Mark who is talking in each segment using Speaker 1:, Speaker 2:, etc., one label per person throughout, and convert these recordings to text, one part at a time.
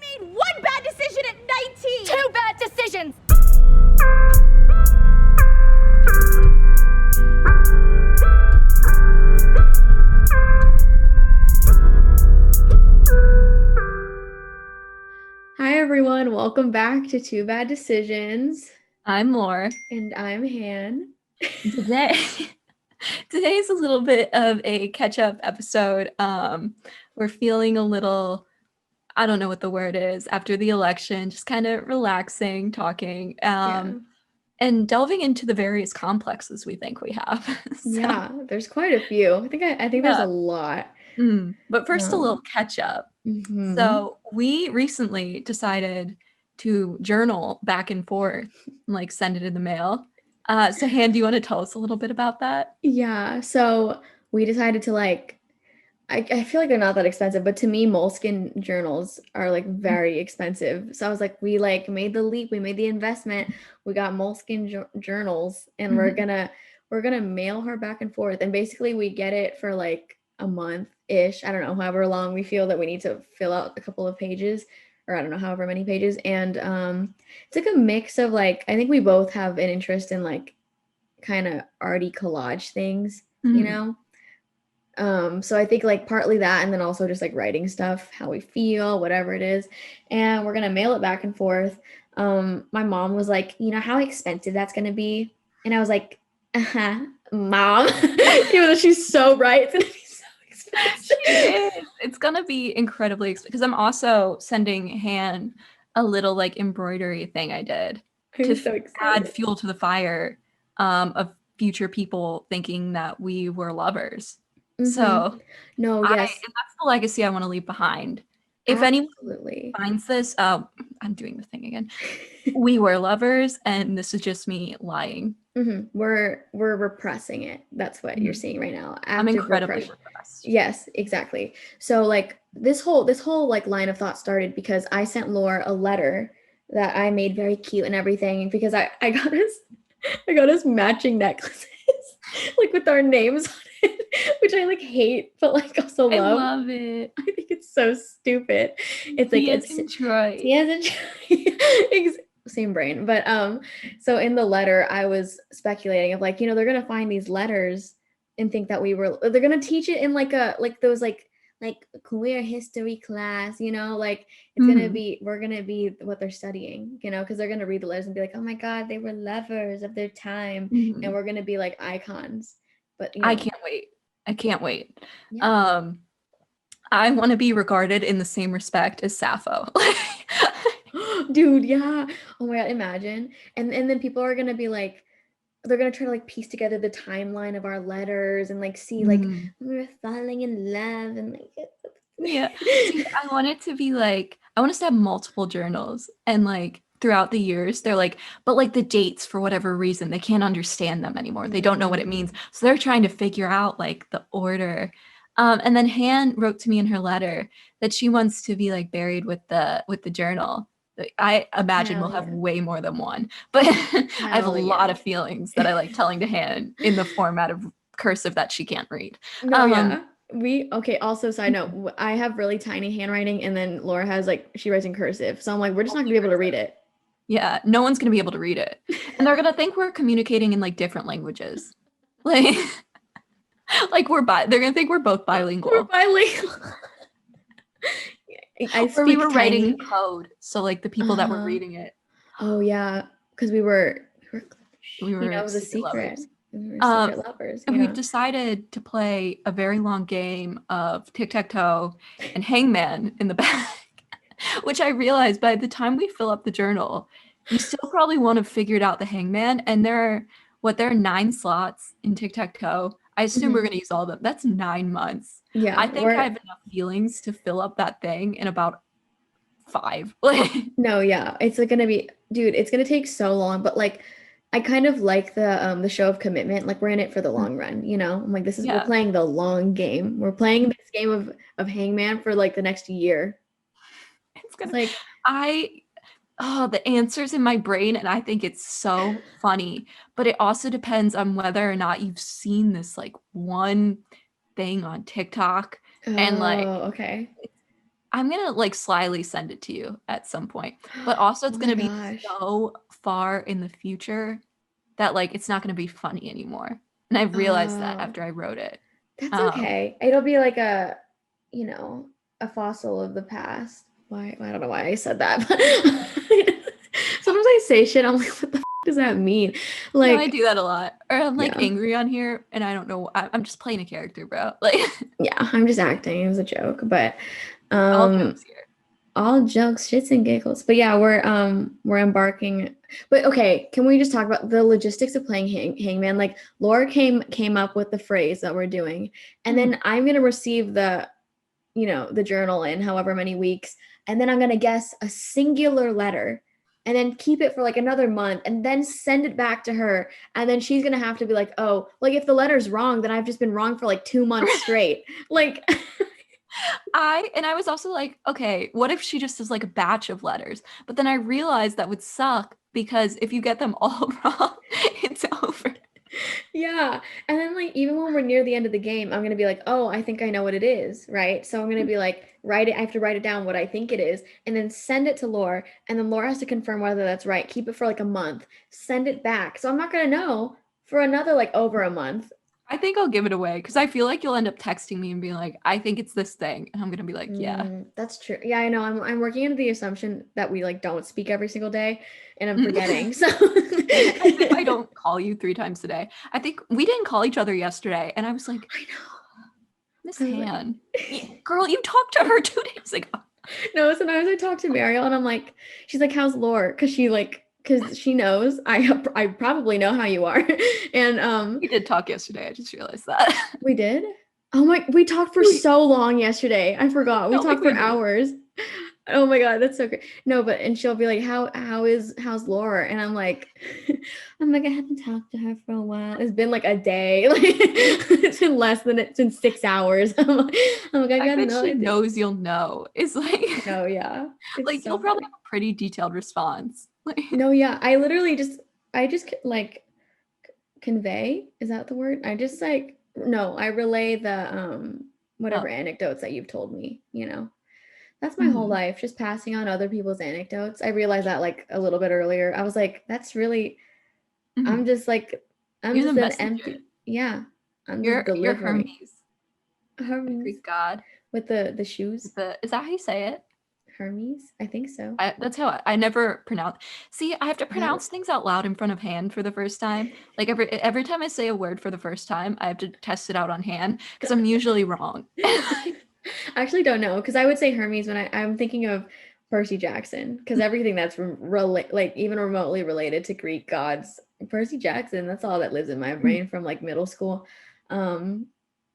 Speaker 1: made one bad decision at 19!
Speaker 2: Two bad decisions!
Speaker 3: Hi everyone, welcome back to Two Bad Decisions.
Speaker 4: I'm Laur.
Speaker 3: And I'm Han.
Speaker 4: Today's a little bit of a catch-up episode. We're feeling a little, I don't know what the word is, after the election, just kind of relaxing, talking, and delving into the various complexes we think we have.
Speaker 3: Yeah, there's quite a few. I think there's a lot.
Speaker 4: But first, a little catch-up.
Speaker 3: Mm-hmm.
Speaker 4: So we recently decided to journal back and forth, like send it in the mail. So Han, do you want to tell us a little bit about that?
Speaker 3: Yeah, so we decided to I feel like they're not that expensive, but to me, Moleskine journals are like very expensive. So I was like, we made the leap, we made the investment, we got Moleskine journals, and we're gonna mail her back and forth. And basically we get it for like a month-ish. I don't know, however long we feel that we need to fill out a couple of pages, or I don't know, however many pages. And it's like a mix of I think we both have an interest in kind of arty collage things, you know? So I think partly that, and then also just writing stuff, how we feel, whatever it is. And we're going to mail it back and forth. My mom was like, you know how expensive that's going to be? And I was like, Mom, even though she's so right, it's going to be so expensive.
Speaker 4: It's going to be incredibly expensive, because I'm also sending Han a little embroidery thing I did to add fuel to the fire of future people thinking that we were lovers.
Speaker 3: Mm-hmm.
Speaker 4: So
Speaker 3: yes,
Speaker 4: that's the legacy I want to leave behind. If anyone finds this, I'm doing the thing again. We were lovers, and this is just me lying.
Speaker 3: Mm-hmm. We're repressing it. That's what you're seeing right now.
Speaker 4: I'm incredibly repressed.
Speaker 3: Yes, exactly. So this whole line of thought started because I sent Laur a letter that I made very cute and everything, because I got us matching necklaces with our names on it, which I hate but also love.
Speaker 4: I love it.
Speaker 3: I think it's so stupid. It's same brain. But so in the letter I was speculating of they're gonna find these letters and think that they're gonna teach it in those queer history class, it's gonna be, we're gonna be what they're studying, because they're gonna read the letters and be like, oh my god, they were lovers of their time, and we're gonna be icons. But
Speaker 4: I can't wait. Yeah. I want to be regarded in the same respect as Sappho.
Speaker 3: Dude, yeah. Oh my god, imagine. And then people are gonna be they're gonna try to piece together the timeline of our letters and see we were falling in love and
Speaker 4: yeah. See, I want it to be I want us to have multiple journals, and throughout the years they're but the dates, for whatever reason, they can't understand them anymore. They don't know what it means, so they're trying to figure out the order. And then Han wrote to me in her letter that she wants to be buried with the journal. I imagine we'll have way more than one, but I have a lot of feelings that I like telling to Han in the format of cursive that she can't read.
Speaker 3: Also, side note, I have really tiny handwriting, and then Laura has she writes in cursive, so I'm we're just not gonna be able to read it.
Speaker 4: Yeah, no one's gonna be able to read it, and they're gonna think we're communicating in different languages. They're gonna think we're both bilingual.
Speaker 3: We're bilingual.
Speaker 4: Or we were writing in code, so the people that were reading it.
Speaker 3: Oh yeah, because we were it was a secret.
Speaker 4: Lovers.
Speaker 3: We were secret lovers.
Speaker 4: And we've decided to play a very long game of tic-tac-toe and hangman in the back, which I realized by the time we fill up the journal, you still probably won't have figured out the hangman. And there are 9 slots in tic-tac-toe. I assume we're going to use all of them. That's 9 months.
Speaker 3: Yeah,
Speaker 4: I think I have enough feelings to fill up that thing in about 5.
Speaker 3: No, yeah, it's gonna be, dude, it's gonna take so long. But I kind of like the show of commitment. We're in it for the long run, I'm this is we're playing the long game. We're playing this game of hangman for the next year.
Speaker 4: It's gonna the answers in my brain, and I think it's so funny. But it also depends on whether or not you've seen this one thing on TikTok. And
Speaker 3: okay.
Speaker 4: I'm gonna like slyly send it to you at some point. But also it's
Speaker 3: Oh my
Speaker 4: gonna be
Speaker 3: gosh.
Speaker 4: so far in the future that like it's not gonna be funny anymore. And I've realized that
Speaker 3: Oh,
Speaker 4: after I wrote it.
Speaker 3: that's okay. It'll be like a, you know, a fossil of the past. Why? I don't know why I said that. But sometimes I say shit. I'm like, what the does that mean?
Speaker 4: No, I
Speaker 3: Like,
Speaker 4: do that a lot. Or I'm like
Speaker 3: yeah,
Speaker 4: angry on here and I don't know. I'm just playing a character, bro. Like
Speaker 3: yeah. I'm just acting. It was a joke, but
Speaker 4: all
Speaker 3: um,
Speaker 4: jokes here.
Speaker 3: all jokes, shits and giggles. But yeah, we're embarking. But okay, can we just talk about the logistics of playing Hangman? Like Laura came up with the phrase that we're doing, and then I'm gonna receive the journal in however many weeks, and then I'm gonna guess a singular letter, and then keep it for like another month, and then send it back to her, and then she's gonna have to be like, oh, like if the letter's wrong, then I've just been wrong for like 2 months straight. Like,
Speaker 4: I was also like, okay, what if she just does like a batch of letters? But then I realized that would suck because if you get them all wrong, it's over.
Speaker 3: yeah. And then like even when we're near the end of the game, I'm gonna be like, oh, I think I know what it is, right? So I'm gonna be like, write it, I have to write it down what I think it is, and then send it to Laura, and then Laura has to confirm whether that's right, keep it for like a month, send it back. So I'm not gonna know for another like over a month.
Speaker 4: I think I'll give it away because I feel like you'll end up texting me and being like, I think it's this thing. And I'm gonna be like, yeah.
Speaker 3: That's true. Yeah, I know. I'm working under the assumption that we like don't speak every single day, and I'm
Speaker 4: As
Speaker 3: forgetting. So
Speaker 4: if I don't call you 3 times a day. I think we didn't call each other yesterday, and I was like,
Speaker 3: I know.
Speaker 4: Miss
Speaker 3: I was like,
Speaker 4: Han, girl, you talked to her 2 days ago.
Speaker 3: no, sometimes I talk to Mariel and I'm like, she's like, how's Lore? Because she knows I probably know how you are. And
Speaker 4: We did talk yesterday. I just realized that.
Speaker 3: we did. Oh my, we talked for so long yesterday. I forgot. We
Speaker 4: Felt like
Speaker 3: talked for
Speaker 4: we did.
Speaker 3: hours. Oh my God, that's so great. No, but and she'll be like, how's Laura? And I'm like, I haven't talked to her for a while. It's been like a day. Like it's been it's been 6 hours. I'm like, I
Speaker 4: The fact
Speaker 3: got
Speaker 4: that
Speaker 3: no
Speaker 4: she
Speaker 3: idea.
Speaker 4: knows you'll know is like,
Speaker 3: No, yeah. It's
Speaker 4: like you'll
Speaker 3: so
Speaker 4: probably
Speaker 3: funny.
Speaker 4: have a pretty detailed response. Like,
Speaker 3: No, yeah. I just like convey. Is that the word? I just like, no, I relay the whatever
Speaker 4: oh,
Speaker 3: anecdotes that you've told me, you know. That's my whole
Speaker 4: mhm,
Speaker 3: life, just passing on other people's anecdotes. I realized that like a little bit earlier. I was like, that's really, I'm
Speaker 4: mhm.
Speaker 3: just like, I'm
Speaker 4: You're the
Speaker 3: just an
Speaker 4: messenger.
Speaker 3: empty, yeah, I'm just
Speaker 4: You're
Speaker 3: delivering.
Speaker 4: Hermes, the
Speaker 3: Hermes
Speaker 4: Greek god.
Speaker 3: with the shoes.
Speaker 4: Is that how you say it?
Speaker 3: Hermes, I think so.
Speaker 4: That's how I never pronounce. See, I have to
Speaker 3: Is that
Speaker 4: pronounce things out loud in front of Han for the first time. Like every time I say a word for the first time, I have to test it out on Han because I'm usually wrong.
Speaker 3: I actually don't know because I would say Hermes when I'm thinking of Percy Jackson because everything that's like even remotely related to Greek gods, Percy Jackson, that's all that lives in my brain from like middle school. Um,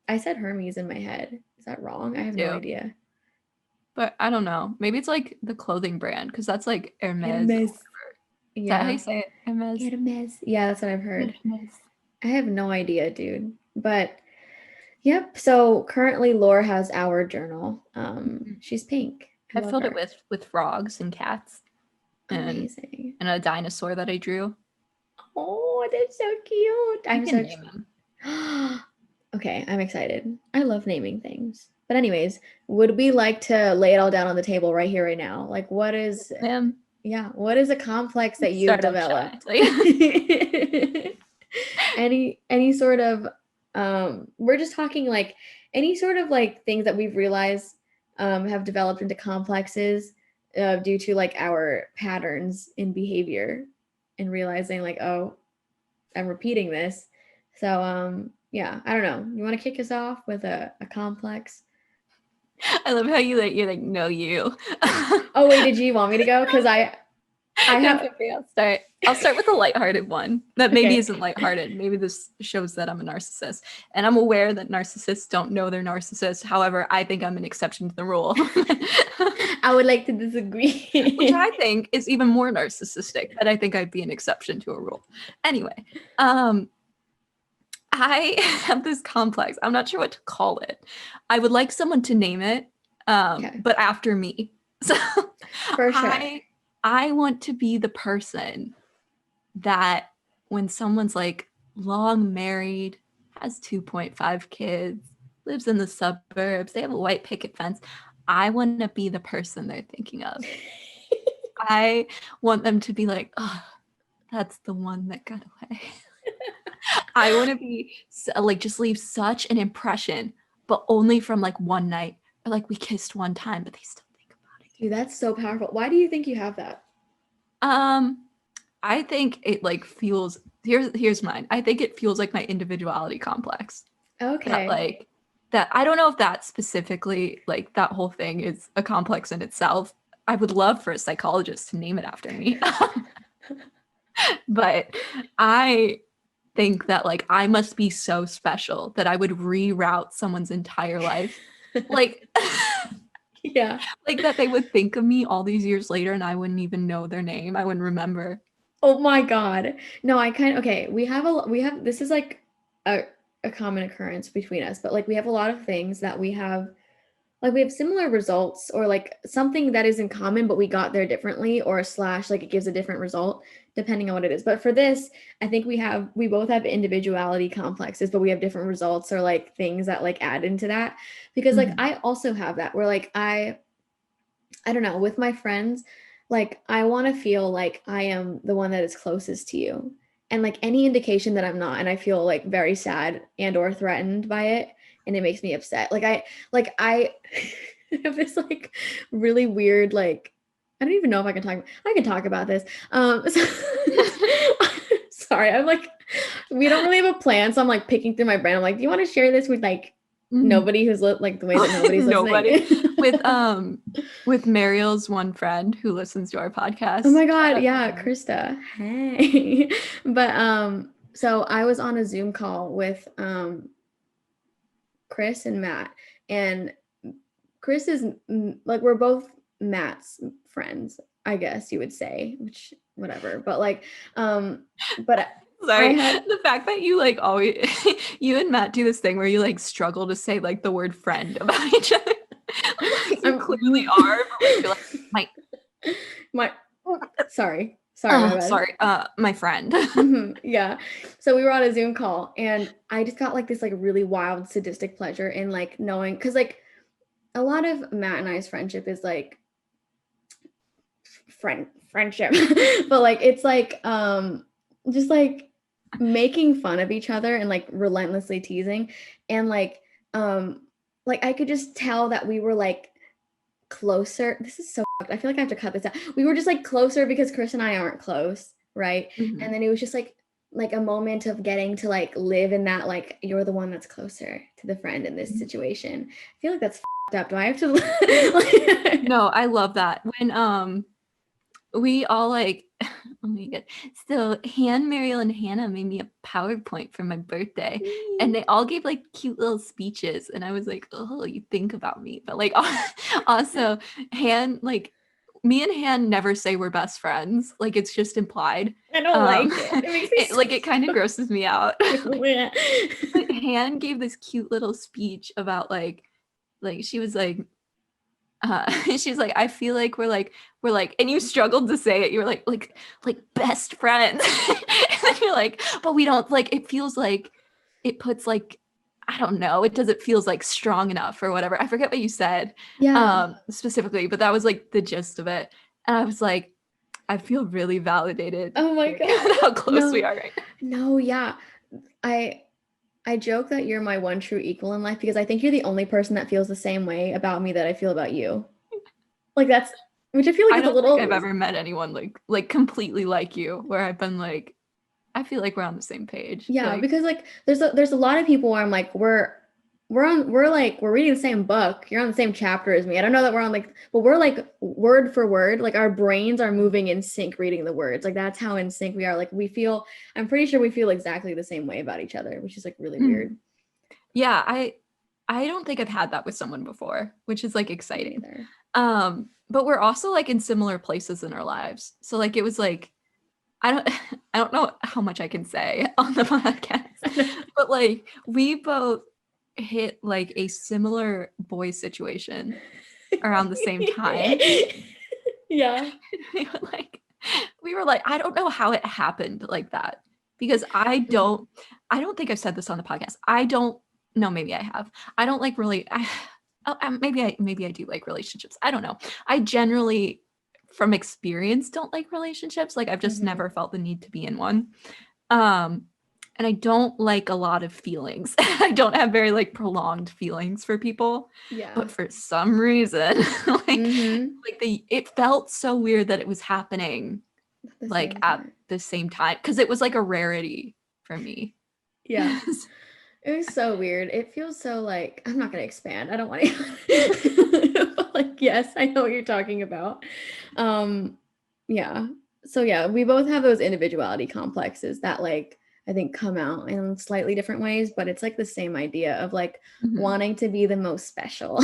Speaker 3: I said Hermes in my head. Is that wrong? I have no
Speaker 4: Too.
Speaker 3: idea.
Speaker 4: But I don't know. Maybe it's like the clothing brand because that's like Hermes. Is
Speaker 3: Hermes.
Speaker 4: that how
Speaker 3: Yeah.
Speaker 4: you say it? Hermes.
Speaker 3: Hermes. Yeah, that's what I've heard.
Speaker 4: Hermes.
Speaker 3: I have no idea, dude. But yep. So currently Laura has our journal. She's pink. I
Speaker 4: I
Speaker 3: love
Speaker 4: filled it
Speaker 3: her.
Speaker 4: with frogs and cats and
Speaker 3: Amazing.
Speaker 4: a dinosaur that I drew.
Speaker 3: Oh, that's so cute.
Speaker 4: You
Speaker 3: I'm
Speaker 4: can
Speaker 3: so
Speaker 4: name him.
Speaker 3: okay, I'm excited. I love naming things. But anyways, would we like to lay it all down on the table right here, right now? Like
Speaker 4: Him.
Speaker 3: what is a complex that you've
Speaker 4: Start out shy.
Speaker 3: developed?
Speaker 4: Like,
Speaker 3: Any sort of we're just talking like any sort of like things that we've realized have developed into complexes due to like our patterns in behavior and realizing like, oh, I'm repeating this. So yeah, I don't know. You want to kick us off with a complex?
Speaker 4: I love how you're like, no, you.
Speaker 3: Oh wait, did you want me to go? Because I
Speaker 4: It's
Speaker 3: have
Speaker 4: okay. I'll start with a lighthearted one that maybe
Speaker 3: okay.
Speaker 4: isn't lighthearted. Maybe this shows that I'm a narcissist. And I'm aware that narcissists don't know they're narcissists. However, I think I'm an exception to the rule.
Speaker 3: I would like to disagree.
Speaker 4: Which I think is even more narcissistic, that I think I'd be an exception to a rule. Anyway, I have this complex. I'm not sure what to call it. I would like someone to name it,
Speaker 3: Okay,
Speaker 4: but after me. So
Speaker 3: for sure.
Speaker 4: I want to be the person that when someone's like long married, has 2.5 kids, lives in the suburbs, they have a white picket fence, I want to be the person they're thinking of. I want them to be like, oh, that's the one that got away. I want to be like, just leave such an impression, but only from like one night, or like we kissed one time, but they still think about it.
Speaker 3: Dude, that's so powerful. Why do you think you have that?
Speaker 4: I think it like fuels. Here's mine. I think it fuels like my individuality complex.
Speaker 3: Okay.
Speaker 4: That like that. I don't know if that specifically, like that whole thing is a complex in itself. I would love for a psychologist to name it after me. But I think that like I must be so special that I would reroute someone's entire life. Like
Speaker 3: Yeah.
Speaker 4: like that they would think of me all these years later and I wouldn't even know their name. I wouldn't remember.
Speaker 3: Oh my God. No, okay. We have this is like a common occurrence between us, but like we have a lot of things that we have similar results, or like something that is in common, but we got there differently, or slash like it gives a different result depending on what it is. But for this, I think we both have individuality complexes, but we have different results or like things that like add into that. Because like I also have that where like I don't know, with my friends, like I want to feel like I am the one that is closest to you. And like any indication that I'm not, and I feel like very sad and or threatened by it, and it makes me upset. I have this like really weird, like I don't even know if I can talk about this. Sorry, I'm like, we don't really have a plan, so I'm like picking through my brain. I'm like, do you want to share this with like nobody who's like the way that nobody's listening?
Speaker 4: with Mariel's one friend who listens to our podcast.
Speaker 3: Oh my God, yeah, Krista. Hey. But so I was on a Zoom call with Chris and Matt, and Chris is like, we're both Matt's friends, I guess you would say, which whatever, but like but
Speaker 4: sorry, the fact that you like always you and Matt do this thing where you like struggle to say like the word friend about each other. Like, you clearly are, but like, you're like
Speaker 3: my sorry
Speaker 4: my friend.
Speaker 3: Yeah, so we were on a Zoom call, and I just got like this like really wild sadistic pleasure in like knowing, because like a lot of Matt and I's friendship is like friendship but like it's like just like making fun of each other and like relentlessly teasing, and like I could just tell that we were like closer. This is so fucked. I feel like I have to cut this out. We were just like closer because Chris and I aren't close, right? And then it was just like a moment of getting to like live in that, like you're the one that's closer to the friend in this situation. I feel like that's fucked up. Do I have to
Speaker 4: No, I love that. When we all like oh my God. So Mariel and Hannah made me a PowerPoint for my birthday, and they all gave like cute little speeches, and I was like, oh, you think about me. But like also like me and Han never say we're best friends. Like it's just implied.
Speaker 3: I don't like it. It makes me
Speaker 4: like it kind of grosses me out. But Han gave this cute little speech about like she was like she's like, I feel like we're like, and you struggled to say it. You were like best friends. And then you're like, but we don't, like, it feels like it puts like, I don't know, it doesn't feels like strong enough or whatever. I forget what you said specifically, but that was like the gist of it. And I was like, I feel really validated.
Speaker 3: Oh my God.
Speaker 4: How close we are right now.
Speaker 3: No, yeah. I joke that you're my one true equal in life, because I think you're the only person that feels the same way about me that I feel about you. Like that's, which I feel like
Speaker 4: I
Speaker 3: is
Speaker 4: don't
Speaker 3: a little.
Speaker 4: think I've ever met anyone like completely like you, where I've been like, I feel like we're on the same page.
Speaker 3: Yeah,
Speaker 4: like,
Speaker 3: because like there's a lot of people where I'm like we're reading the same book. You're on the same chapter as me. I don't know that we're on like, but we're like word for word, like our brains are moving in sync reading the words. Like that's how in sync we are. Like I'm pretty sure we feel exactly the same way about each other, which is like really weird.
Speaker 4: Yeah, I don't think I've had that with someone before, which is like exciting. But we're also like in similar places in our lives. So like it was like I don't know how much I can say on the podcast, but like we both hit like a similar boy situation around the same time.
Speaker 3: Yeah.
Speaker 4: we were like, I don't know how it happened like that, because I don't think I've said this on the podcast. I don't know, maybe I have. I don't like really Oh, maybe I do like relationships. I don't know. I generally, from experience, don't like relationships. Like I've just never felt the need to be in one. Um, and I don't like a lot of feelings. I don't have very like prolonged feelings for people.
Speaker 3: Yeah.
Speaker 4: But for some reason,
Speaker 3: Mhm.
Speaker 4: it felt so weird that it was happening
Speaker 3: At the
Speaker 4: like
Speaker 3: same
Speaker 4: at
Speaker 3: time.
Speaker 4: the same time because it was like a rarity for me.
Speaker 3: Yeah. It was so weird. It feels so like I'm not gonna expand. I don't want to. But like, yes, I know what you're talking about. Yeah. So yeah, we both have those individuality complexes that like I think come out in slightly different ways, but it's like the same idea of like
Speaker 4: Mhm.
Speaker 3: wanting to be the most special.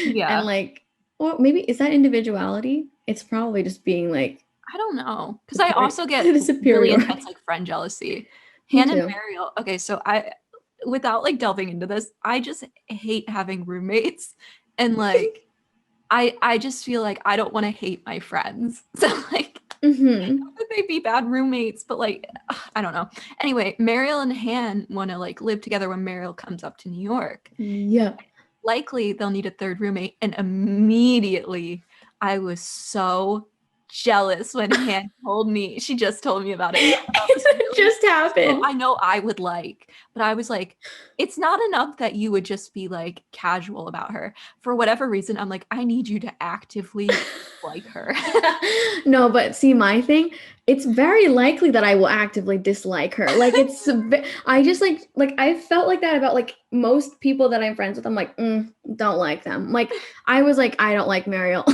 Speaker 4: Yeah.
Speaker 3: And like, well, maybe is that individuality? It's probably just being like
Speaker 4: I don't know because I also get
Speaker 3: the
Speaker 4: really
Speaker 3: superiority.
Speaker 4: intense like friend jealousy.
Speaker 3: Me
Speaker 4: Han and
Speaker 3: too.
Speaker 4: Mariel. Okay, so I, without like delving into this, I just hate having roommates, and like I just feel like I don't want to hate my friends. So like
Speaker 3: Hmm.
Speaker 4: not that they'd be bad roommates, but like I don't know. Anyway, Mariel and Han want to like live together when Mariel comes up to New York.
Speaker 3: Yeah.
Speaker 4: Likely they'll need a third roommate, and immediately I was so jealous when Han told me. She just told me about it. About this
Speaker 3: It
Speaker 4: really
Speaker 3: just happened.
Speaker 4: I know I would like, but I was like, it's not enough that you would just be like casual about her. For whatever reason, I'm like, I need you to actively like her.
Speaker 3: No, but see, my thing, it's very likely that I will actively dislike her. Like I just like I felt like that about like most people that I'm friends with. I'm like, don't like them. Like I was like, I don't like Mariel.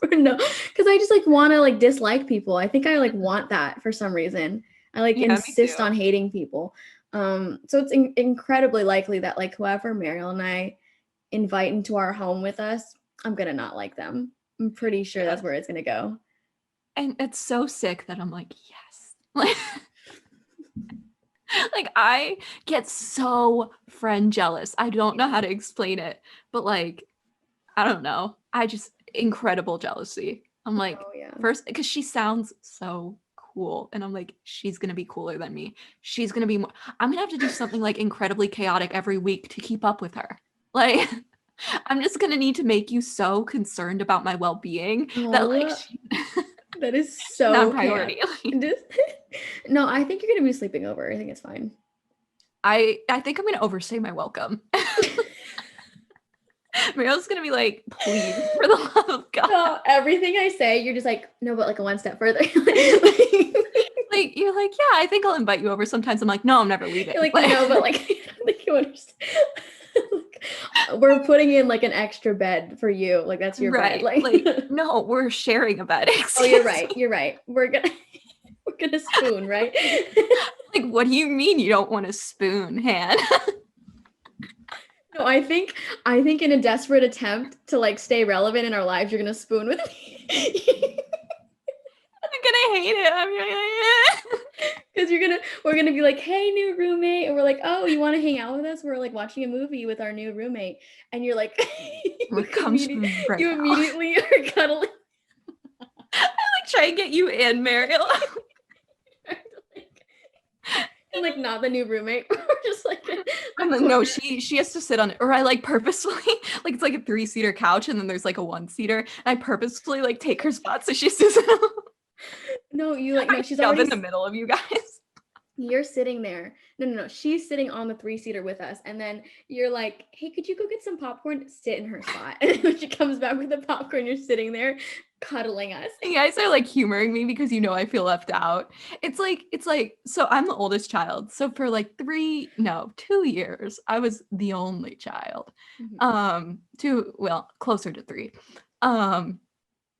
Speaker 3: For no, because I just like want to like dislike people. I think I like want that for some reason. I like
Speaker 4: Yeah, me
Speaker 3: insist
Speaker 4: too.
Speaker 3: on hating people. So it's incredibly likely that like whoever Mariel and I invite into our home with us, I'm gonna not like them. I'm pretty sure
Speaker 4: Yeah.
Speaker 3: that's where it's gonna go.
Speaker 4: And it's so sick that I'm like, yes. Like I get so friend jealous. I don't know how to explain it, but like I don't know. I just incredible jealousy. I'm like,
Speaker 3: Oh yeah.
Speaker 4: first, because she sounds so cool. And I'm like, she's gonna be cooler than me. She's gonna be more, I'm gonna have to do something like incredibly chaotic every week to keep up with her. Like, I'm just gonna need to make you so concerned about my well-being that like
Speaker 3: Oh, that is
Speaker 4: she's not
Speaker 3: so
Speaker 4: priority.
Speaker 3: chaotic. Just- no, I think you're gonna be sleeping over. I think it's fine.
Speaker 4: I think I'm gonna overstay my welcome. Mariel's gonna be like, please, for the love of God.
Speaker 3: No, everything I say, you're just like, no, but like a one step further.
Speaker 4: Like you're like, yeah, I think I'll invite you over sometimes. I'm like, no, I'm never leaving.
Speaker 3: You're like, no, but like, I don't think you understand. Like, we're putting in like an extra bed for you. Like that's your bed.
Speaker 4: right.
Speaker 3: Like,
Speaker 4: No, we're sharing a bed.
Speaker 3: oh, you're
Speaker 4: Excuse
Speaker 3: right.
Speaker 4: me.
Speaker 3: You're right. We're gonna spoon, right?
Speaker 4: Like, what do you mean you don't want to spoon, Han?
Speaker 3: No, I think in a desperate attempt to like stay relevant in our lives, you're gonna spoon with me.
Speaker 4: I'm gonna hate it. I'm gonna
Speaker 3: Because we're gonna be like, hey, new roommate, and we're like, oh, you want to hang out with us? We're like watching a movie with our new roommate, and you're like,
Speaker 4: What comes right
Speaker 3: you
Speaker 4: now?
Speaker 3: immediately are cuddling.
Speaker 4: Like try and get you in, Mariel.
Speaker 3: And like not the new roommate. We're just like,
Speaker 4: I'm like, no, she has to sit on it. Or I like purposefully like it's like a 3-seater couch and then there's like a 1-seater. And I purposefully like take her spot so she sits
Speaker 3: no, you like no,
Speaker 4: I
Speaker 3: she's
Speaker 4: shove
Speaker 3: already
Speaker 4: in the middle of you guys.
Speaker 3: you're sitting there. No. She's sitting on the 3-seater with us. And then you're like, hey, could you go get some popcorn? Sit in her spot. And when she comes back with the popcorn, you're sitting there cuddling us.
Speaker 4: You guys are like humoring me because you know I feel left out. It's like so I'm the oldest child. So for like 2 years, I was the only child. Closer to 3.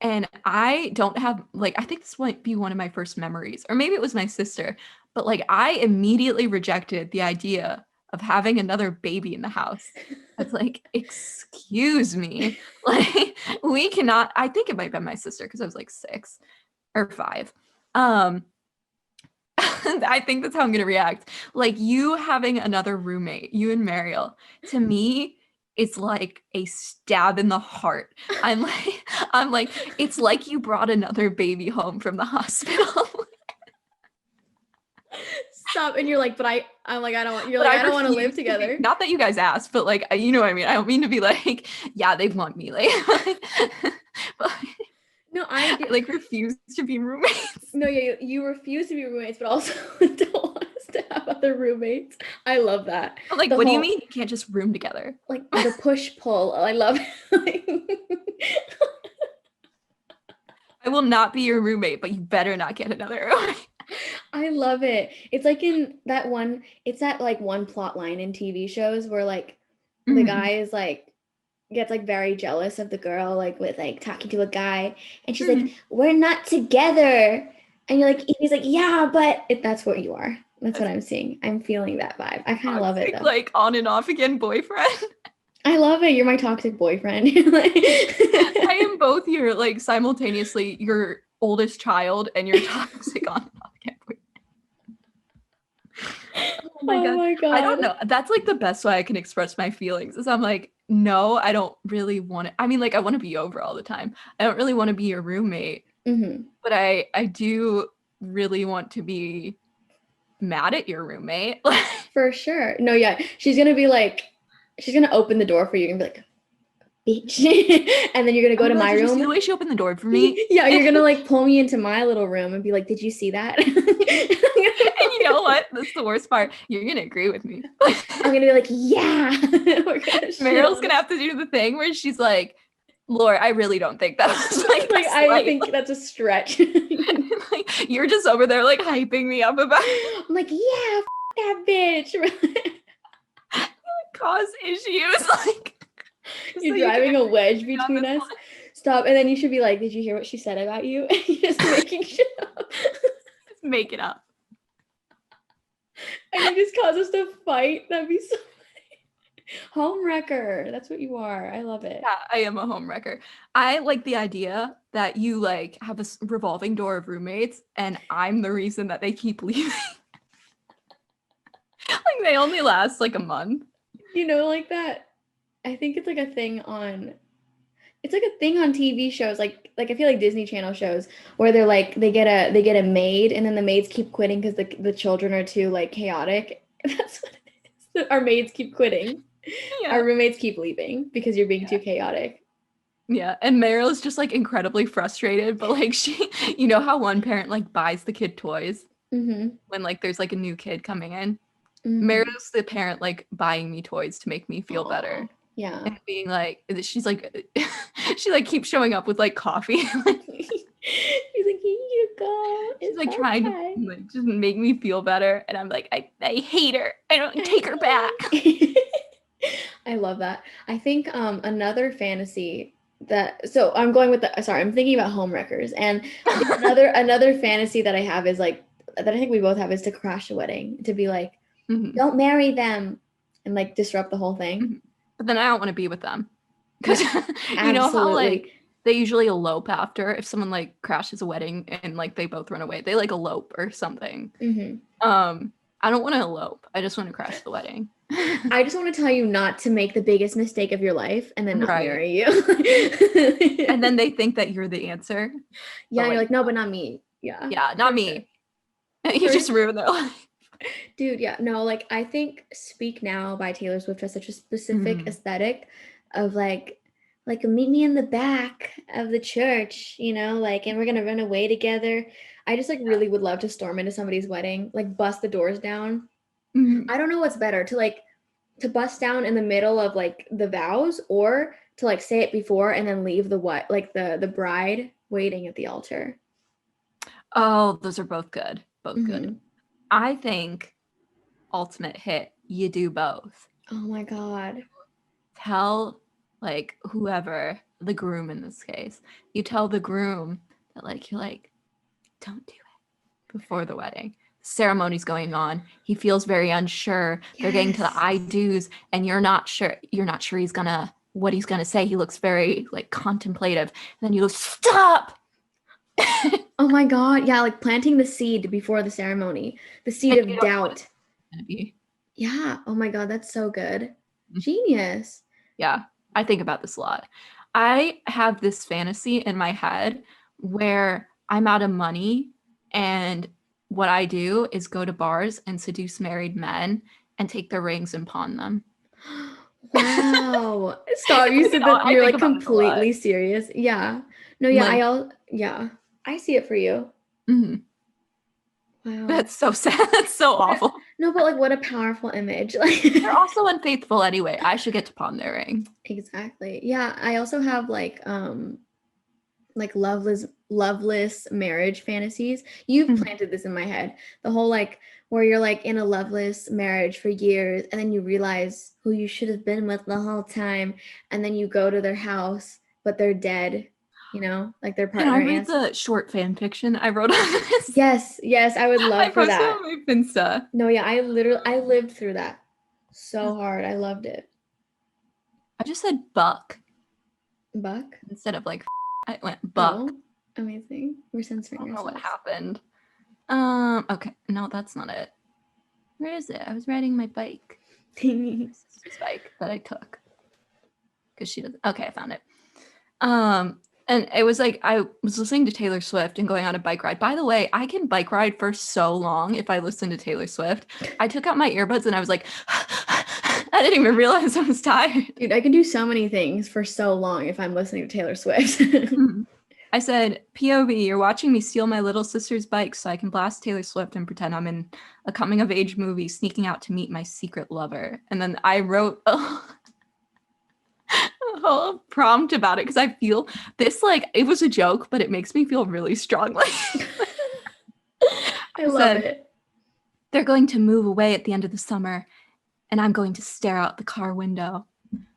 Speaker 4: And I don't have like I think this might be one of my first memories, or maybe it was my sister, but like I immediately rejected the idea of having another baby in the house. I was like, excuse me. Like we cannot, I think it might have been my sister because I was like 6 or 5. I think that's how I'm gonna react. Like you having another roommate, you and Mariel, to me, it's like a stab in the heart. I'm like, it's like you brought another baby home from the hospital.
Speaker 3: Stop. And you're like, but I'm like, I don't want, you're
Speaker 4: But
Speaker 3: like, I don't want to
Speaker 4: refuse
Speaker 3: live
Speaker 4: be-
Speaker 3: together.
Speaker 4: not that you guys asked, but like, you know what I mean? I don't mean to be like, yeah, they want me. Like, but
Speaker 3: No, I do.
Speaker 4: I like refuse to be roommates.
Speaker 3: No, yeah, you refuse to be roommates, but also don't want us to have other roommates. I love that.
Speaker 4: I'm like,
Speaker 3: The
Speaker 4: what do you
Speaker 3: whole-
Speaker 4: mean you can't just room together?
Speaker 3: Like the push pull. I love it.
Speaker 4: I will not be your roommate, but you better not get another roommate.
Speaker 3: I love it. It's like in that one, it's that like one plot line in TV shows where like the
Speaker 4: Mhm.
Speaker 3: guy is like gets like very jealous of the girl, like with like talking to a guy, and she's
Speaker 4: Mhm.
Speaker 3: like, "We're not together," and you're like, he's like, "Yeah, but that's what you are." That's what I'm seeing. I'm feeling that vibe. I kind of love it
Speaker 4: Toxic,
Speaker 3: though.
Speaker 4: like on and off again boyfriend.
Speaker 3: I love it. You're my toxic boyfriend.
Speaker 4: I am both your like simultaneously your oldest child and your toxic on and off again boyfriend. Oh my
Speaker 3: Oh
Speaker 4: god.
Speaker 3: my God.
Speaker 4: I don't know. That's like the best way I can express my feelings is I'm like, no, I don't really want it. I mean, like I want to be over all the time. I don't really want to be your roommate,
Speaker 3: Mhm.
Speaker 4: but I do really want to be mad at your roommate.
Speaker 3: For sure. No, yeah. She's gonna open the door for you and be like, bitch. And then you're gonna go to my
Speaker 4: Did you see
Speaker 3: room.
Speaker 4: the way she opened the door for me?
Speaker 3: Yeah, you're gonna like pull me into my little room and be like, did you see that?
Speaker 4: And you know what? That's the worst part. You're gonna agree with me.
Speaker 3: I'm gonna be like, yeah.
Speaker 4: Meryl's gonna have to do the thing where she's like, Laura, I really don't think that was like,
Speaker 3: like
Speaker 4: a
Speaker 3: I
Speaker 4: slight."
Speaker 3: think that's a stretch.
Speaker 4: Like, you're just over there like hyping me up about
Speaker 3: I'm like, yeah, that bitch.
Speaker 4: cause issues. Like just
Speaker 3: You're
Speaker 4: so you can
Speaker 3: driving a wedge
Speaker 4: agree on
Speaker 3: between
Speaker 4: this
Speaker 3: us. Stop. And then you should be like, did you hear what she said about you? You're just making shit up.
Speaker 4: Just make it up.
Speaker 3: And you just cause us to fight. That'd be so funny. Homewrecker. That's what you are. I love it.
Speaker 4: Yeah, I am a homewrecker. I like the idea that you like have a revolving door of roommates and I'm the reason that they keep leaving. Like they only last like a month.
Speaker 3: You know, like that. I think it's like a thing on it's like a thing on TV shows, like I feel like Disney Channel shows where they're like they get a maid and then the maids keep quitting because the children are too like chaotic. That's what it is. Our maids keep quitting.
Speaker 4: Yeah.
Speaker 3: Our roommates keep leaving because you're being too chaotic.
Speaker 4: Yeah, and Meryl's just like incredibly frustrated, but like she, you know how one parent like buys the kid toys
Speaker 3: Mm-hmm.
Speaker 4: when like there's like a new kid coming in.
Speaker 3: Mm-hmm.
Speaker 4: Meryl's the parent like buying me toys to make me feel better.
Speaker 3: Yeah.
Speaker 4: And being like, she's like, she like keeps showing up with like coffee.
Speaker 3: She's like, here you go.
Speaker 4: She's
Speaker 3: It's
Speaker 4: like trying to
Speaker 3: okay.
Speaker 4: like just make me feel better. And I'm like, I hate her. I don't take her back.
Speaker 3: I love that. I think another fantasy so I'm going with I'm thinking about homewreckers, and another fantasy that I have is like that I think we both have is to crash a wedding, to be like,
Speaker 4: Mhm.
Speaker 3: don't marry them and like disrupt the whole thing.
Speaker 4: Mhm. But then I don't want to be with them. Because
Speaker 3: Yeah,
Speaker 4: you know how like
Speaker 3: absolutely.
Speaker 4: they usually elope after if someone like crashes a wedding and like they both run away. They like elope or something.
Speaker 3: Hmm.
Speaker 4: I don't want to elope. I just want to crash the wedding.
Speaker 3: I just want to tell you not to make the biggest mistake of your life and then not
Speaker 4: Right.
Speaker 3: marry you.
Speaker 4: And then they think that you're the answer.
Speaker 3: yeah,
Speaker 4: like,
Speaker 3: you're like, no, but not me. Yeah.
Speaker 4: Yeah, not
Speaker 3: For
Speaker 4: me.
Speaker 3: sure.
Speaker 4: You
Speaker 3: For
Speaker 4: just ruin their life.
Speaker 3: Dude, yeah, no, like I think Speak Now by Taylor Swift has such a specific aesthetic of like meet me in the back of the church, you know, like, and we're gonna run away together. I just like really would love to storm into somebody's wedding, like bust the doors down.
Speaker 4: Mhm.
Speaker 3: I don't know what's better to bust down in the middle of like the vows, or to like say it before and then leave the bride waiting at the altar.
Speaker 4: Oh, those are both good. Both good.
Speaker 3: Mhm.
Speaker 4: I think ultimate hit, you do both.
Speaker 3: Oh my God.
Speaker 4: Tell like whoever, the groom in this case, you tell the groom that like you're like, don't do it before the wedding. Ceremony's going on. He feels very unsure. They're getting to the
Speaker 3: Yes.
Speaker 4: I do's, and you're not sure what he's gonna say. He looks very like contemplative. And then you go, stop.
Speaker 3: Oh my God. Yeah, like planting the seed before the ceremony, the seed
Speaker 4: And
Speaker 3: of
Speaker 4: you don't know what
Speaker 3: doubt.
Speaker 4: Gonna be.
Speaker 3: Yeah. Oh my God, that's so good.
Speaker 4: Mhm.
Speaker 3: Genius.
Speaker 4: Yeah, I think about this a lot. I have this fantasy in my head where I'm out of money and what I do is go to bars and seduce married men and take their rings and pawn them.
Speaker 3: Wow. Stop. You said that
Speaker 4: I
Speaker 3: you're
Speaker 4: think
Speaker 3: like
Speaker 4: about it a lot.
Speaker 3: completely serious. Yeah. No, yeah,
Speaker 4: Like-
Speaker 3: yeah. I see it for you.
Speaker 4: Mhm.
Speaker 3: Wow.
Speaker 4: That's so sad. That's so awful.
Speaker 3: No, but like what a powerful image. Like
Speaker 4: They're also unfaithful anyway. I should get to pawn their ring.
Speaker 3: exactly. Yeah, I also have like loveless marriage fantasies. You've
Speaker 4: Mhm.
Speaker 3: planted this in my head. The whole like where you're like in a loveless marriage for years and then you realize who you should have been with the whole time and then you go to their house but they're dead, you know, like their
Speaker 4: Can I
Speaker 3: partner
Speaker 4: read the short fan fiction I wrote on this?
Speaker 3: Yes, I would
Speaker 4: I
Speaker 3: love for
Speaker 4: posted
Speaker 3: that.
Speaker 4: on my Finsta.
Speaker 3: No, yeah, I lived through that so hard. I loved it.
Speaker 4: I just said buck
Speaker 3: Buck?
Speaker 4: instead of like I went buck.
Speaker 3: Oh, amazing. We're
Speaker 4: I
Speaker 3: censoring
Speaker 4: don't know what
Speaker 3: ourselves.
Speaker 4: happened. Okay, no, that's not it. Where is it? I was riding my bike. My sister's bike that I took. Because she doesn't. Okay, I found it. And it was like I was listening to Taylor Swift and going on a bike ride. By the way, I can bike ride for so long if I listen to Taylor Swift. I took out my earbuds and I was like, I didn't even realize I was tired.
Speaker 3: Dude, I can do so many things for so long if I'm listening to Taylor Swift.
Speaker 4: I said, POV, you're watching me steal my little sister's bike so I can blast Taylor Swift and pretend I'm in a coming of age movie sneaking out to meet my secret lover. And then I wrote a whole prompt about it because I feel this like it was a joke, but it makes me feel really strongly.
Speaker 3: I love it.
Speaker 4: They're going to move away at the end of the summer, and I'm going to stare out the car window.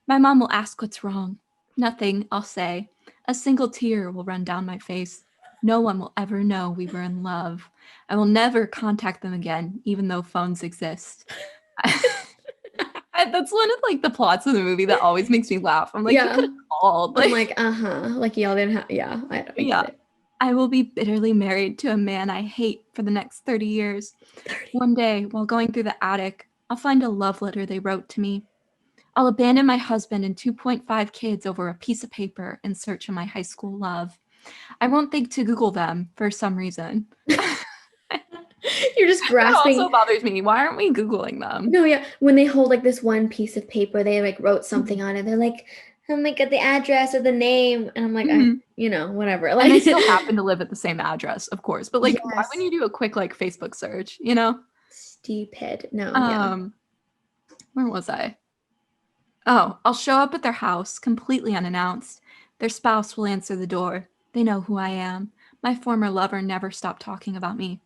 Speaker 4: My mom will ask what's wrong. Nothing, I'll say. A single tear will run down my face. No one will ever know we were in love. I will never contact them again, even though phones exist. That's one of like the plots of the movie that always makes me laugh. I'm like, you could have called.
Speaker 3: I'm like, like y'all didn't have, yeah, I get it.
Speaker 4: I will be bitterly married to a man I hate for the next 30 years.
Speaker 3: 30.
Speaker 4: One day, while going through the attic, I'll find a love letter they wrote to me. I'll abandon my husband and 2.5 kids over a piece of paper in search of my high school love. I won't think to Google them for some reason.
Speaker 3: You're just grasping.
Speaker 4: That also bothers me. Why aren't we Googling them?
Speaker 3: No, yeah. When they hold like this one piece of paper, they like wrote something on it. They're like, I'm like at the address or the name. And I'm like, whatever. Like,
Speaker 4: and they still happen to live at the same address, of course. But like, why
Speaker 3: Yes.
Speaker 4: wouldn't you do a quick like Facebook search, you know?
Speaker 3: Stupid. No, yeah.
Speaker 4: Where was I? Oh, I'll show up at their house completely unannounced. Their spouse will answer the door. They know who I am. My former lover never stopped talking about me.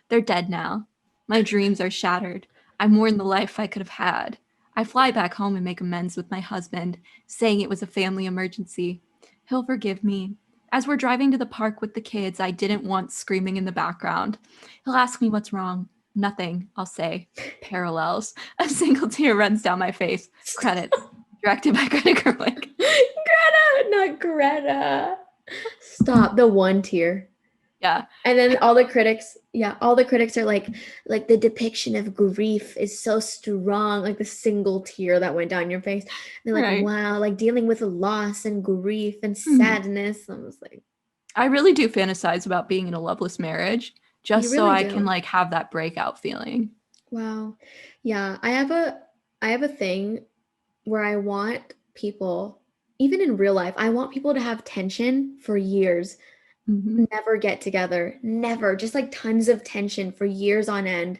Speaker 4: They're dead now. My dreams are shattered. I mourn the life I could have had. I fly back home and make amends with my husband, saying it was a family emergency. He'll forgive me. As we're driving to the park with the kids I didn't want screaming in the background, he'll ask me what's wrong. Nothing, I'll say. Parallels. A single tear runs down my face. Credits. Directed by Greta Gerwig.
Speaker 3: Greta, not Greta. Stop. The one tear.
Speaker 4: Yeah.
Speaker 3: And then all the critics are like the depiction of grief is so strong, like the single tear that went down your face. And they're like,
Speaker 4: Right.
Speaker 3: wow, like dealing with loss and grief and sadness. I was like,
Speaker 4: I really do fantasize about being in a loveless marriage just
Speaker 3: You
Speaker 4: so
Speaker 3: really
Speaker 4: I
Speaker 3: do.
Speaker 4: can like have that breakout feeling.
Speaker 3: wow. Yeah, I have a thing where I want people, even in real life, I want people to have tension for years.
Speaker 4: Mhm.
Speaker 3: Never get together, never, just like tons of tension for years on end.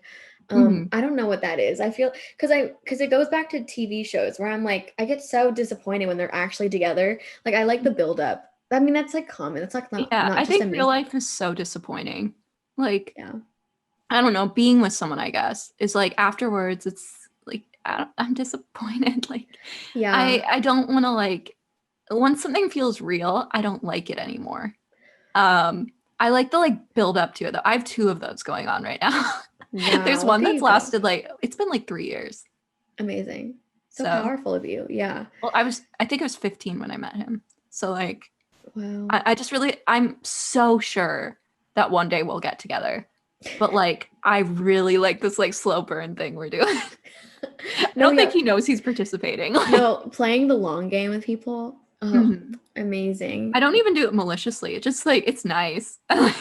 Speaker 3: I don't know what that is. I feel because it goes back to TV shows where I'm like, I get so disappointed when they're actually together. Like I like the build up. I mean, that's like common. That's like not
Speaker 4: I
Speaker 3: just
Speaker 4: think
Speaker 3: a me.
Speaker 4: real life is so disappointing. Like,
Speaker 3: Yeah.
Speaker 4: I don't know, being with someone, I guess, is like afterwards, it's like, I'm disappointed. Like,
Speaker 3: Yeah.
Speaker 4: I don't want to like, once something feels real, I don't like it anymore. I like the like build up to it though. I have 2 of those going on right now. There's
Speaker 3: Wow,
Speaker 4: one
Speaker 3: okay,
Speaker 4: that's
Speaker 3: you go.
Speaker 4: lasted like, it's been like 3 years.
Speaker 3: Amazing. So
Speaker 4: So-
Speaker 3: powerful of you. Yeah.
Speaker 4: Well, I think I was 15 when I met him. So like,
Speaker 3: Wow.
Speaker 4: I just really, I'm so sure that one day we'll get together. But like, I really like this like slow burn thing we're doing. I don't think he knows he's participating.
Speaker 3: No, playing the long game with people. Oh,
Speaker 4: Mhm.
Speaker 3: amazing.
Speaker 4: I don't even do it maliciously. It's just like it's nice.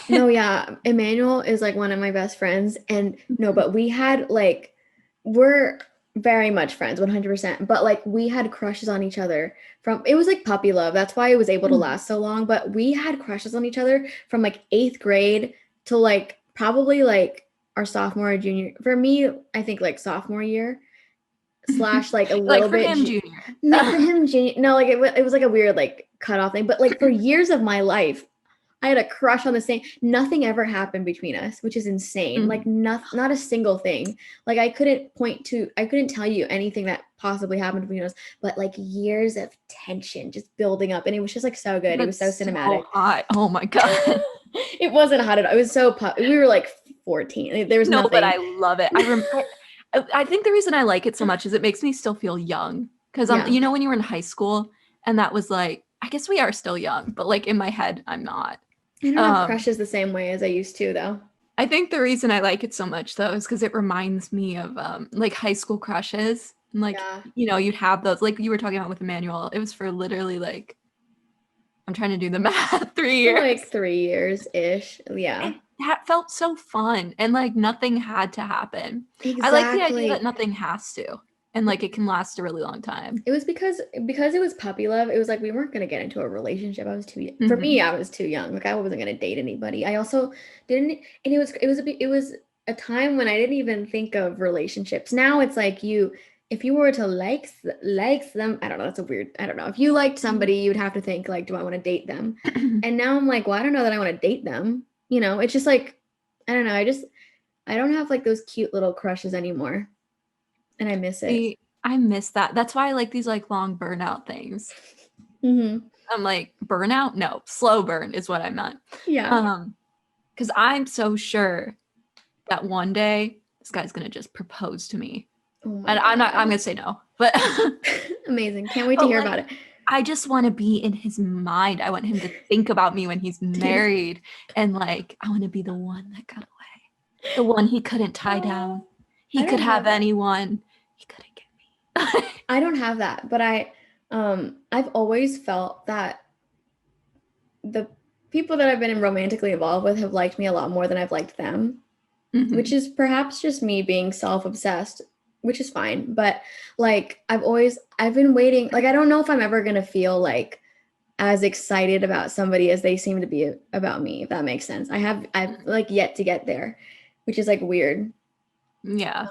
Speaker 3: No, yeah, Emmanuel is like one of my best friends, and no, but we had like we're very much friends, 100%. But like we had crushes on each other from it was like puppy love. That's why it was able to last so long. But we had crushes on each other from like 8th grade to like probably like our sophomore or junior. For me, I think like sophomore year slash like a
Speaker 4: Like
Speaker 3: little
Speaker 4: for
Speaker 3: bit
Speaker 4: him, junior.
Speaker 3: no, for him, no, like it was like a weird like cutoff thing. But like for years of my life, I had a crush on the same. Nothing ever happened between us, which is insane. Like not a single thing. Like I couldn't tell you anything that possibly happened between us, but like years of tension just building up, and it was just like so good. It was so cinematic.
Speaker 4: So hot. Oh my god.
Speaker 3: It wasn't hot at all. It was so we were like 14. There was
Speaker 4: No,
Speaker 3: nothing.
Speaker 4: but I love it. I think the reason I like it so much is it makes me still feel young. Because you know when you were in high school and that was like, I guess we are still young, but like in my head, I'm not.
Speaker 3: I don't have crushes the same way as I used to, though.
Speaker 4: I think the reason I like it so much, though, is because it reminds me of like high school crushes. And like, you know, you'd have those, like you were talking about with Emmanuel. It was for literally like, I'm trying to do the math, 3 years.
Speaker 3: Like 3 years-ish. Yeah.
Speaker 4: That felt so fun. And like nothing had to happen.
Speaker 3: Exactly.
Speaker 4: I like the idea that nothing has to. And like it can last a really long time.
Speaker 3: It was because it was puppy love. It was like we weren't gonna get into a relationship. I was too for me. I was too young. Like I wasn't gonna date anybody. I also didn't. And it was a time when I didn't even think of relationships. Now it's like if you were to like them, I don't know. That's a weird. I don't know. If you liked somebody, you'd have to think like, do I want to date them? And now I'm like, well, I don't know that I want to date them. You know, it's just like, I don't know. I don't have like those cute little crushes anymore. And I miss it.
Speaker 4: See, I miss that. That's why I like these like long burnout things. I'm like, burnout? No, slow burn is what I meant.
Speaker 3: Yeah.
Speaker 4: Because I'm so sure that one day this guy's gonna just propose to me.
Speaker 3: Oh
Speaker 4: and I'm gonna say no. But
Speaker 3: amazing. Can't wait to hear about it.
Speaker 4: I just want to be in his mind. I want him to think about me when he's married. And like, I want to be the one that got away. The one he couldn't tie down. He could have anyone. He couldn't get me.
Speaker 3: I don't have that, but I've always felt that the people that I've been romantically involved with have liked me a lot more than I've liked them, which is perhaps just me being self-obsessed, which is fine. But like I've been waiting. Like I don't know if I'm ever gonna feel like as excited about somebody as they seem to be about me, if that makes sense. I've like yet to get there, which is like weird.
Speaker 4: Yeah.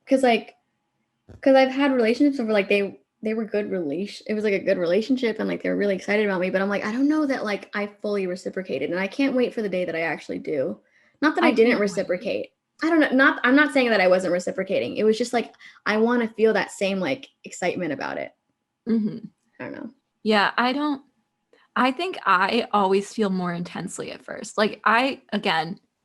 Speaker 3: Because I've had relationships where like they were good it was like a good relationship and like they were really excited about me, but I'm like, I don't know that like I fully reciprocated, and I can't wait for the day that I actually do. Not that I didn't reciprocate. I don't know. I'm not saying that I wasn't reciprocating. It was just like I want to feel that same like excitement about it. I don't know.
Speaker 4: Yeah, I think I always feel more intensely at first. Like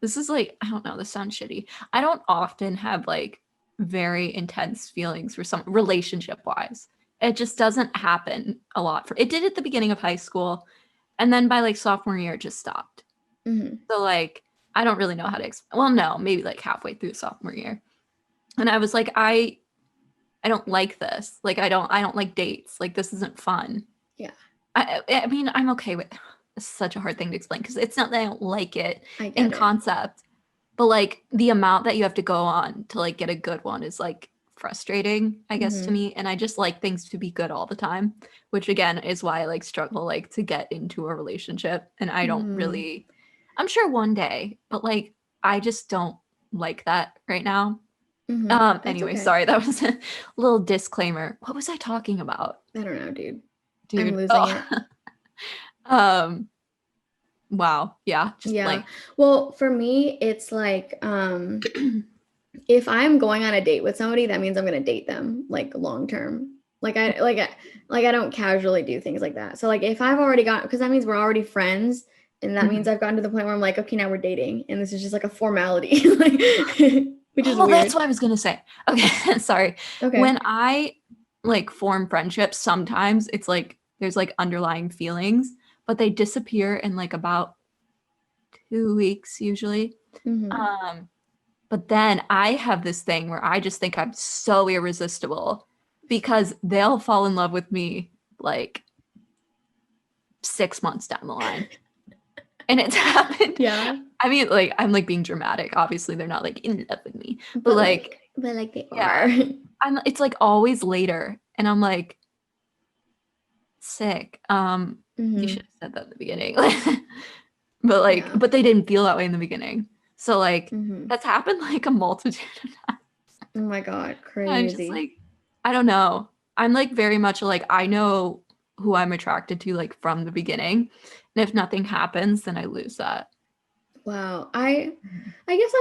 Speaker 4: this is like, I don't know, this sounds shitty. I don't often have like very intense feelings for some relationship wise. It just doesn't happen a lot. It did at the beginning of high school. And then by like sophomore year, it just stopped. So like, I don't really know how to explain. Well, no, maybe like halfway through sophomore year. And I was like, I don't like this. Like, I don't like dates. Like, this isn't fun.
Speaker 3: Yeah.
Speaker 4: I mean, I'm okay with it's such a hard thing to explain because it's not that I don't like it
Speaker 3: in
Speaker 4: concept, but like the amount that you have to go on to like get a good one is like frustrating, I guess, to me. And I just like things to be good all the time, which again is why I like struggle like to get into a relationship. And I don't really, I'm sure one day, but like I just don't like that right now. Anyway, okay. Sorry, that was a little disclaimer. What was I talking about?
Speaker 3: I don't know, dude. I'm losing it.
Speaker 4: Wow. Yeah.
Speaker 3: Well, for me, it's like if I'm going on a date with somebody, that means I'm gonna date them like long term. Like I don't casually do things like that. So like if I've already because that means we're already friends, and that means I've gotten to the point where I'm like, okay, now we're dating, and this is just like a formality. Which is weird.
Speaker 4: That's what I was gonna say. Okay, sorry. Okay. When I like form friendships, sometimes it's like there's like underlying feelings, but they disappear in like about 2 weeks usually. But then I have this thing where I just think I'm so irresistible because they'll fall in love with me like 6 months down the line. And it's happened.
Speaker 3: Yeah.
Speaker 4: I mean, like, I'm like being dramatic. Obviously, they're not like in love with me, but
Speaker 3: like they are.
Speaker 4: it's like always later. And I'm like, sick. You should have said that at the beginning. But like, but they didn't feel that way in the beginning. So like that's happened like a multitude of times.
Speaker 3: Oh my God, crazy.
Speaker 4: I'm just like, I don't know. I'm like very much like, I know who I'm attracted to like from the beginning. And if nothing happens, then I lose that.
Speaker 3: Wow. I guess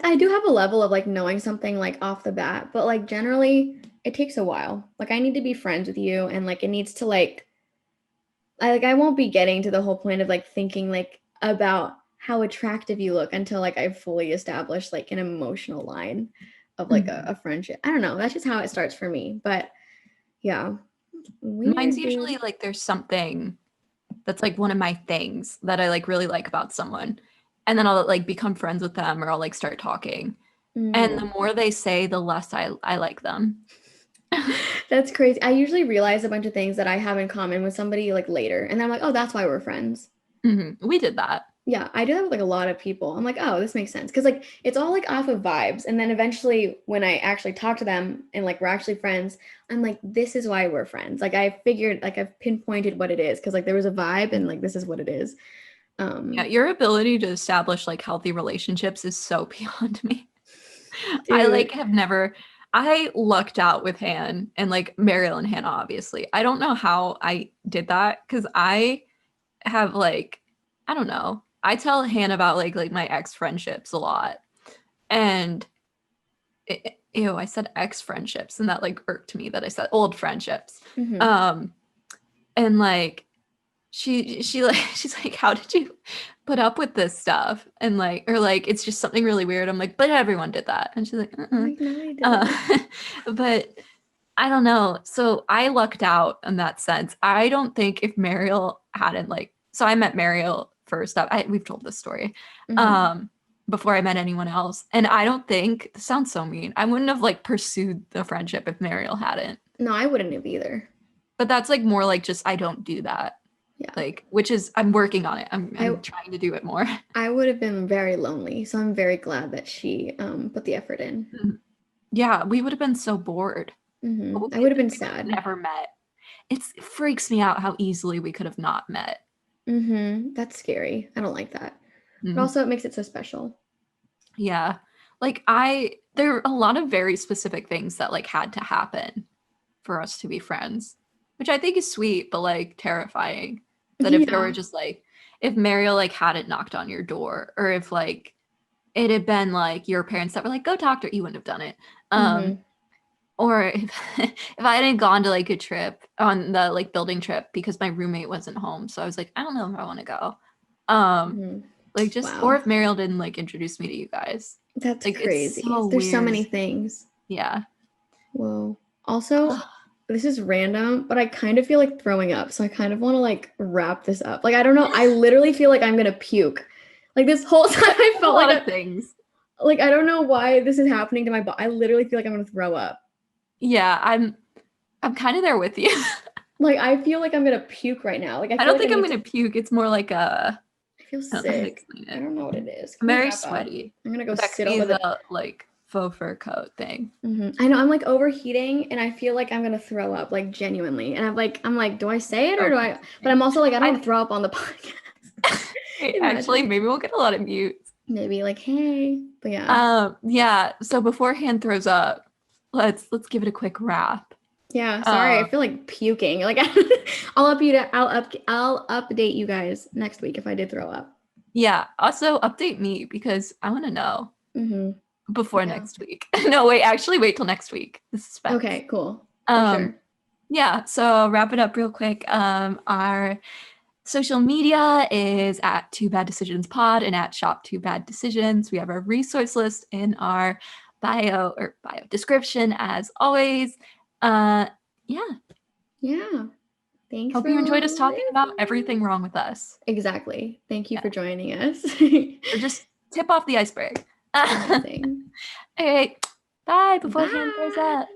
Speaker 3: I do have a level of like knowing something like off the bat, but like generally it takes a while. Like I need to be friends with you, and like it needs to like I won't be getting to the whole point of like thinking like about how attractive you look until like I've fully established like an emotional line of like a friendship. I don't know. That's just how it starts for me. But yeah.
Speaker 4: Mine's usually like there's something that's like one of my things that I like really like about someone. And then I'll like become friends with them, or I'll like start talking. And the more they say, the less I like them.
Speaker 3: That's crazy. I usually realize a bunch of things that I have in common with somebody like later. And then I'm like, oh, that's why we're friends.
Speaker 4: We did that.
Speaker 3: Yeah, I do that with like a lot of people. I'm like, oh, this makes sense. Because like it's all like off of vibes. And then eventually when I actually talk to them and like we're actually friends, I'm like, this is why we're friends. Like I figured, like I've pinpointed what it is, because like there was a vibe and like this is what it is.
Speaker 4: Yeah, your ability to establish like healthy relationships is so beyond me.
Speaker 3: Dude.
Speaker 4: I like have never, I lucked out with Han and like Mariel and Hannah, obviously. I don't know how I did that, because I have like, I don't know. I tell Hannah about like my ex friendships a lot. And I said ex friendships, and that like irked me that I said old friendships. And like she's like, how did you put up with this stuff? And like, or like, it's just something really weird. I'm like, but everyone did that. And she's like,
Speaker 3: like no, I didn't.
Speaker 4: But I don't know. So I lucked out in that sense. I don't think if Mariel hadn't like, so I met Mariel first up. We've told this story before I met anyone else. And I don't think, this sounds so mean, I wouldn't have like pursued the friendship if Mariel hadn't.
Speaker 3: No, I wouldn't have either.
Speaker 4: But that's like more like just, I don't do that. Yeah. Like, which is, I'm working on it. I'm trying to do it more.
Speaker 3: I would have been very lonely. So I'm very glad that she put the effort in.
Speaker 4: Yeah, we would have been so bored.
Speaker 3: I would have been sad.
Speaker 4: Never met. It freaks me out how easily we could have not met.
Speaker 3: That's scary. I don't like that. But also it makes it so special.
Speaker 4: Yeah. Like there are a lot of very specific things that like had to happen for us to be friends, which I think is sweet, but like terrifying. That if there were just like, if Mariel like hadn't knocked on your door, or if like it had been like your parents that were like, go talk to her, you wouldn't have done it. Or if I hadn't gone to like a trip on the like building trip because my roommate wasn't home. So I was like, I don't know if I want to go. Like just, or if Mariel didn't like introduce me to you guys.
Speaker 3: That's like, crazy.
Speaker 4: So
Speaker 3: There's
Speaker 4: weird.
Speaker 3: So many things.
Speaker 4: Yeah.
Speaker 3: Whoa. Also, this is random, but I kind of feel like throwing up. So I kind of want to like wrap this up. Like, I don't know. I literally feel like I'm going to puke. Like this whole time I felt like
Speaker 4: a lot of things.
Speaker 3: Like, I don't know why this is happening to my body. I literally feel like I'm going to throw up.
Speaker 4: Yeah, I'm kind of there with you.
Speaker 3: Like, I feel like I'm going to puke right now. Like,
Speaker 4: I don't think I'm going to puke. It's more like I
Speaker 3: feel sick. I don't know what it is.
Speaker 4: I'm very sweaty.
Speaker 3: I'm going to go
Speaker 4: that
Speaker 3: sit over
Speaker 4: the like faux fur coat thing.
Speaker 3: I know, I'm like overheating and I feel like I'm gonna throw up, like genuinely. And I'm like, do I say it or do I? But I'm also like, I don't want to throw up on the podcast.
Speaker 4: Actually, maybe we'll get a lot of mutes.
Speaker 3: Maybe like, hey, but yeah.
Speaker 4: Yeah. So before Han throws up, let's give it a quick wrap.
Speaker 3: Yeah. Sorry, I feel like puking. Like I'll update you guys next week if I did throw up.
Speaker 4: Yeah. Also update me because I want to know. Before next week. No, wait till next week. This is fast.
Speaker 3: Okay, cool. Sure.
Speaker 4: Yeah, so I'll wrap it up real quick. Our social media is at 2 Bad Decisions Pod and at Shop 2 Bad Decisions. We have our resource list in our bio description as always. Yeah.
Speaker 3: Thanks.
Speaker 4: Hope you enjoyed us talking about everything wrong with us.
Speaker 3: Exactly. Thank you for joining us.
Speaker 4: Or just tip off the iceberg. All right. Bye. Before Han throws up.